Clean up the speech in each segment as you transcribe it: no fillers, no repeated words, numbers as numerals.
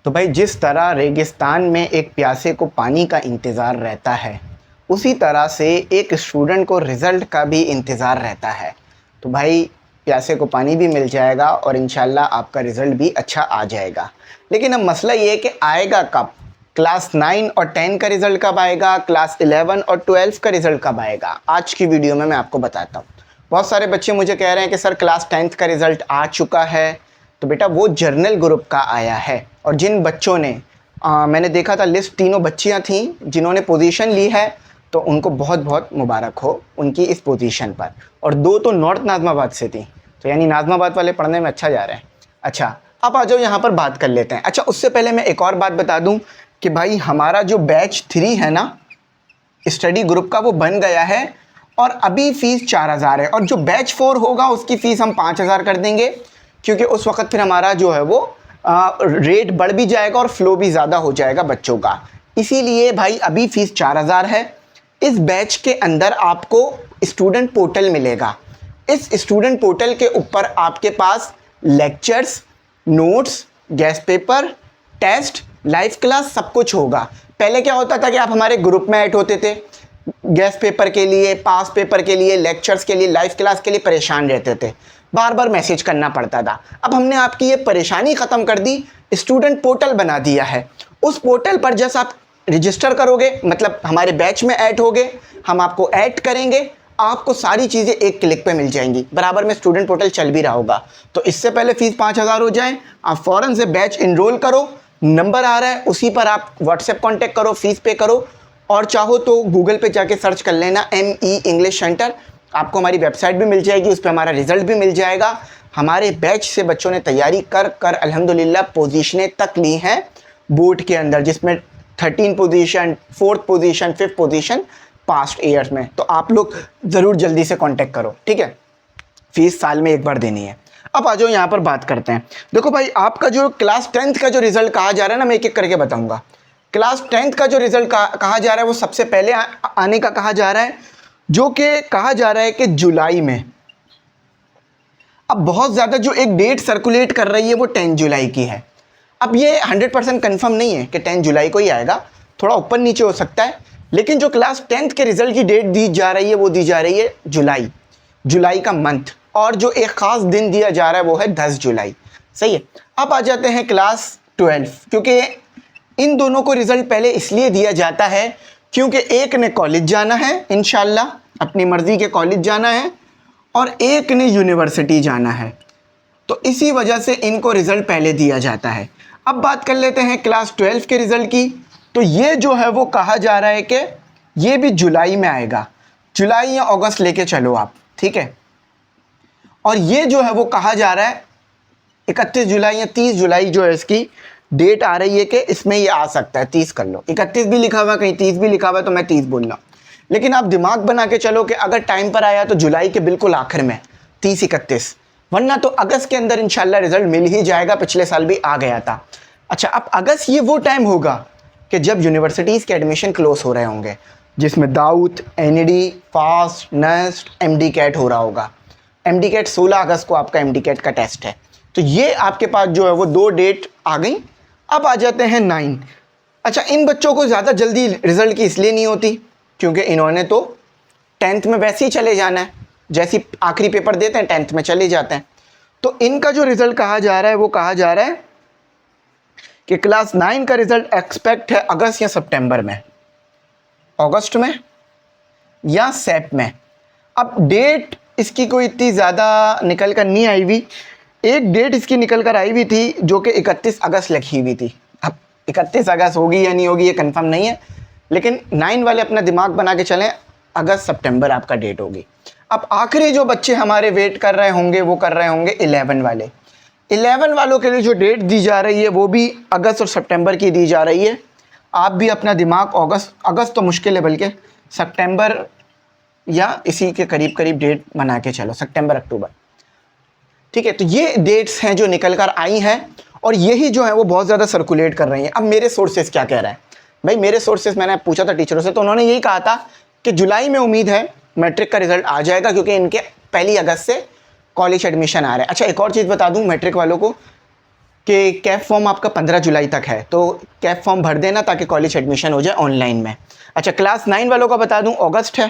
तो भाई जिस तरह रेगिस्तान में एक प्यासे को पानी का इंतज़ार रहता है, उसी तरह से एक स्टूडेंट को रिज़ल्ट का भी इंतज़ार रहता है। तो भाई प्यासे को पानी भी मिल जाएगा और इंशाल्लाह आपका रिज़ल्ट भी अच्छा आ जाएगा। लेकिन अब मसला ये है कि आएगा कब? क्लास 9 और 10 का रिज़ल्ट कब आएगा? क्लास 11 और 12 का रिज़ल्ट कब आएगा? आज की वीडियो में मैं आपको बताता हूँ। बहुत सारे बच्चे मुझे कह रहे हैं कि सर क्लास 10th का रिज़ल्ट आ चुका है। तो बेटा वो जर्नल ग्रुप का आया है, और जिन बच्चों ने मैंने देखा था लिस्ट, तीनों बच्चियां थीं जिन्होंने पोजीशन ली है, तो उनको बहुत बहुत मुबारक हो उनकी इस पोजीशन पर। और दो तो नॉर्थ नाज़माबाद से थी, तो यानी नाज़माबाद वाले पढ़ने में अच्छा जा रहे हैं। अच्छा, अब आ जाओ यहाँ पर बात कर लेते हैं। अच्छा, उससे पहले मैं एक और बात बता दूँ कि भाई हमारा जो बैच 3 है ना स्टडी ग्रुप का, वो बन गया है और अभी फ़ीस 4000 है, और जो बैच 4 होगा उसकी फ़ीस हम 5000 कर देंगे, क्योंकि उस वक्त फिर हमारा जो है वो रेट बढ़ भी जाएगा और फ्लो भी ज़्यादा हो जाएगा बच्चों का। इसीलिए भाई अभी फ़ीस 4000 है। इस बैच के अंदर आपको स्टूडेंट पोर्टल मिलेगा। इस स्टूडेंट पोर्टल के ऊपर आपके पास lectures, notes, guess paper, test, live class सब कुछ होगा। पहले क्या होता था कि आप हमारे ग्रुप में ऐड होते थे, गेस्ट पेपर के लिए, पास पेपर के लिए, लेक्चर्स के लिए, लाइव क्लास के लिए परेशान रहते थे, बार बार मैसेज करना पड़ता था। अब हमने आपकी ये परेशानी ख़त्म कर दी, स्टूडेंट पोर्टल बना दिया है। उस पोर्टल पर जैसे आप रजिस्टर करोगे, मतलब हमारे बैच में ऐड होगे, हम आपको ऐड करेंगे, आपको सारी चीज़ें एक क्लिक पे मिल जाएंगी। बराबर में स्टूडेंट पोर्टल चल भी रहा होगा। तो इससे पहले फ़ीस 5000 हो जाए, आप फ़ौरन से बैच इनरोल करो। नंबर आ रहा है उसी पर आप व्हाट्सएप कांटेक्ट करो, फ़ीस पे करो, और चाहो तो गूगल पे जाके सर्च कर लेना ME इंग्लिश सेंटर, आपको हमारी वेबसाइट भी मिल जाएगी, उस पर हमारा रिज़ल्ट भी मिल जाएगा। हमारे बैच से बच्चों ने तैयारी कर कर अल्हम्दुलिल्लाह पोजीशनें तक ली हैं बोर्ड के अंदर, जिसमें 13 position, 4th position, 5th position past years में। तो आप लोग ज़रूर जल्दी से कांटेक्ट करो, ठीक है। फ़ीस साल में एक बार देनी है। अब आ जाओ यहाँ पर बात करते हैं। देखो भाई, आपका जो क्लास 10th का जो रिज़ल्ट कहा जा रहा है ना, मैं एक एक करके बताऊँगा। क्लास 10th का जो रिज़ल्ट कहा जा रहा है वो सबसे पहले आने का कहा जा रहा है, जो कि कहा जा रहा है कि जुलाई में। अब बहुत ज़्यादा जो एक डेट सर्कुलेट कर रही है वो 10 जुलाई की है। अब ये 100% कन्फर्म नहीं है कि 10 जुलाई को ही आएगा, थोड़ा ऊपर नीचे हो सकता है, लेकिन जो क्लास 10th के रिज़ल्ट की डेट दी जा रही है वो दी जा रही है जुलाई का मंथ, और जो एक ख़ास दिन दिया जा रहा है वो है 10 जुलाई। सही है। अब आ जाते हैं क्लास 12, क्योंकि इन दोनों को रिज़ल्ट पहले इसलिए दिया जाता है क्योंकि एक ने कॉलेज जाना है, इंशाल्लाह अपनी मर्ज़ी के कॉलेज जाना है, और एक ने यूनिवर्सिटी जाना है, तो इसी वजह से इनको रिज़ल्ट पहले दिया जाता है। अब बात कर लेते हैं क्लास 12 के रिज़ल्ट की। तो ये जो है वो कहा जा रहा है कि ये भी जुलाई में आएगा, जुलाई या अगस्त लेके चलो आप, ठीक है। और ये जो है वो कहा जा रहा है 31 जुलाई या 30 जुलाई जो है इसकी डेट आ रही है कि इसमें ये आ सकता है। 30 कर लो, 31 भी लिखा हुआ है, कहीं 30 भी लिखा हुआ है, तो मैं 30 बोल रहा हूँ। लेकिन आप दिमाग बना के चलो कि अगर टाइम पर आया तो जुलाई के बिल्कुल आखिर में 30-31, वरना तो अगस्त के अंदर इंशाल्लाह रिजल्ट मिल ही जाएगा। पिछले साल भी आ गया था। अच्छा, अब अगस्त ये वो टाइम होगा कि जब यूनिवर्सिटीज़ के एडमिशन क्लोज हो रहे होंगे, जिसमें Dawood, NED, fast, nest, MD cat हो रहा होगा। MD कैट 16 अगस्त को आपका MD कैट का टेस्ट है। तो ये आपके पास जो है वो 2 डेट आ गई। अब आ जाते हैं 9। अच्छा, इन बच्चों को ज़्यादा जल्दी रिज़ल्ट की इसलिए नहीं होती क्योंकि इन्होंने तो 10th में वैसे ही चले जाना है, जैसे आखिरी पेपर देते हैं 10th में चले जाते हैं। तो इनका जो रिज़ल्ट कहा जा रहा है वो कहा जा रहा है कि क्लास 9 का रिज़ल्ट एक्सपेक्ट है अगस्त या सितंबर में, अगस्त में या सेप में। अब डेट इसकी कोई इतनी ज़्यादा निकल कर नहीं आई हुई। एक डेट इसकी निकल कर आई हुई थी जो कि 31 अगस्त लिखी हुई थी। अब 31 अगस्त होगी या नहीं होगी ये कंफर्म नहीं है, लेकिन 9 वाले अपना दिमाग बना के चलें, अगस्त सितंबर आपका डेट होगी। अब आखिरी जो बच्चे हमारे वेट कर रहे होंगे वो कर रहे होंगे 11 वाले। 11 वालों के लिए जो डेट दी जा रही है वो भी अगस्त और सितंबर की दी जा रही है। आप भी अपना दिमाग अगस्त तो मुश्किल है, बल्कि सितंबर या इसी के करीब करीब डेट बना के चलो, सितंबर अक्टूबर, ठीक है। तो ये डेट्स हैं जो निकल कर आई हैं, और यही जो है वो बहुत ज़्यादा सर्कुलेट कर रही हैं। अब मेरे सोर्सेज क्या कह रहे हैं भाई, मेरे सोर्सेज मैंने पूछा था टीचरों से, तो उन्होंने यही कहा था कि जुलाई में उम्मीद है मैट्रिक का रिज़ल्ट आ जाएगा, क्योंकि इनके 1 अगस्त से कॉलेज एडमिशन आ रहा है। अच्छा, एक और चीज़ बता दूं मैट्रिक वालों को, कि कैब फॉर्म आपका 15 जुलाई तक है, तो कैब फॉर्म भर देना ताकि कॉलेज एडमिशन हो जाए ऑनलाइन में। अच्छा, क्लास 9 वालों का बता दूं, अगस्त है,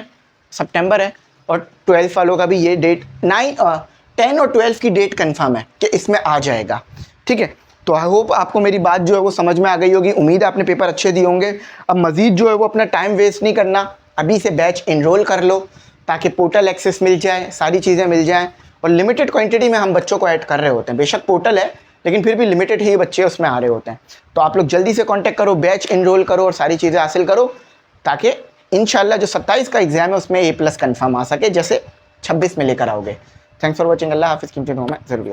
सितंबर है, और 12 वालों का भी ये डेट 10 और 12 की डेट कंफर्म है कि इसमें आ जाएगा। ठीक है, तो आई होप आपको मेरी बात जो है वो समझ में आ गई होगी। उम्मीद है आपने पेपर अच्छे दिए होंगे। अब मज़ीद जो है वो अपना टाइम वेस्ट नहीं करना, अभी से बैच इनरोल कर लो ताकि पोर्टल एक्सेस मिल जाए, सारी चीज़ें मिल जाएँ। और लिमिटेड क्वांटिटी में हम बच्चों को ऐड कर रहे होते हैं, बेशक पोर्टल है लेकिन फिर भी लिमिटेड ही बच्चे उसमें आ रहे होते हैं। तो आप लोग जल्दी से कांटेक्ट करो, बैच इनरोल करो और सारी चीज़ें हासिल करो ताकि इंशाल्लाह जो 27 का एग्ज़ाम है उसमें A+ कंफर्म आ सके, जैसे 26 में लेकर आओगे। Thanks for watching. अल्लाह हाफिज़। कीमती दुआ में ज़रूर याद।